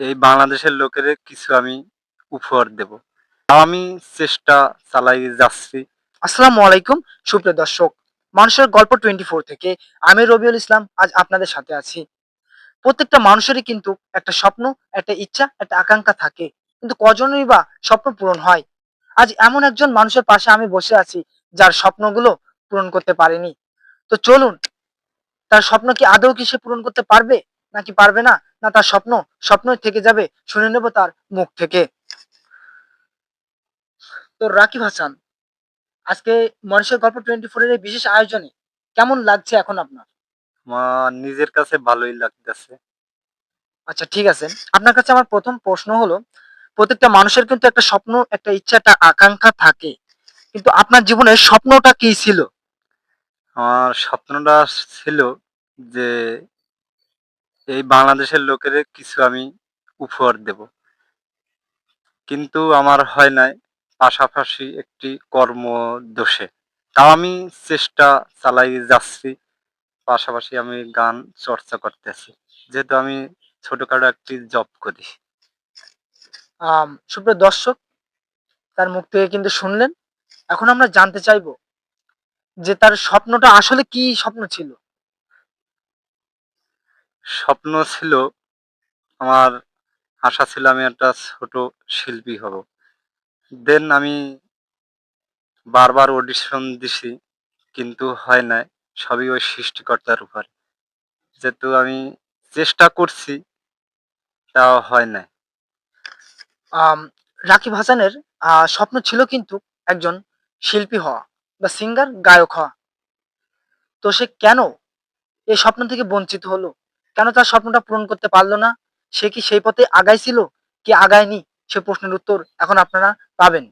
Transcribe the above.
এই বাংলাদেশের লোকের কিছু আমি উপহার দেব। তাও আমি চেষ্টা চালাই যাচ্ছি। আসসালামু আলাইকুম সুপ্রিয় দর্শক, মানুষের গল্প 24 থেকে আমি রবিউল ইসলাম আজ আপনাদের সাথে আছি। প্রত্যেকটা মানুষেরই কিন্তু একটা স্বপ্ন, একটা ইচ্ছা, একটা আকাঙ্ক্ষা থাকে, কিন্তু কজনেরই বা স্বপ্ন পূরণ হয়? আজ এমন একজন মানুষের পাশে আমি বসে আছি যার স্বপ্নগুলো পূরণ করতে পারেনি। তো চলুন, তার স্বপ্ন কি আদৌ কি সে পূরণ করতে পারবে নাকি পারবে না, না তার স্বপ্ন স্বপ্নই থেকে যাবে? শুনে নেব তার মুখ থেকে। তো রাকিব হাসান, আজকে মানুষের গল্প 24 এর এই বিশেষ আয়োজনে কেমন লাগছে এখন আপনার? আমার নিজের কাছে ভালোই লাগতেছে। আচ্ছা, ঠিক আছে। আপনার কাছে আমার ১ম প্রশ্ন হলো, প্রত্যেকটা মানুষের কিন্তু একটা স্বপ্ন, একটা ইচ্ছা, একটা আকাঙ্ক্ষা থাকে। কিন্তু আপনার জীবনের স্বপ্নটা কি ছিল? আমার স্বপ্নটা ছিল যে এই বাংলাদেশের লোকের কিছু আমি উপহার দেব। কিন্তু আমার হয় নাই, পাশাপাশি একটি কর্মদোষে। তাও আমি চেষ্টা চালাই যাচ্ছি। পাশাপাশি আমি গান চর্চা করতেছি। যেহেতু আমি ছোটখাটো একটি জব করি। সুপ্রিয় দর্শক, তার মুখ থেকে কিন্তু শুনলেন। এখন আমরা জানতে চাইবো যে তার স্বপ্নটা আসলে কি স্বপ্ন ছিল? স্বপ্ন ছিল, আমার আশা ছিল আমি একটা ছোট শিল্পী হব। দেন আমি বারবার অডিশন দিছি, কিন্তু হয় নাই। সবই ওই সৃষ্টিকর্তার উপর। যেহেতু আমি চেষ্টা করছি, তাও হয় নাই। আম রাকিব হাসানের স্বপ্ন ছিল কিন্তু একজন শিল্পী হওয়া বা সিঙ্গার, গায়ক হওয়া। তো সে কেন এই স্বপ্ন থেকে বঞ্চিত হলো? কেন তার স্বপ্নটা পূরণ করতে পারল না? সে কি সেই পথে আগাইছিল কি আগায়নি? সে প্রশ্নের উত্তর এখন আপনারা পাবেন।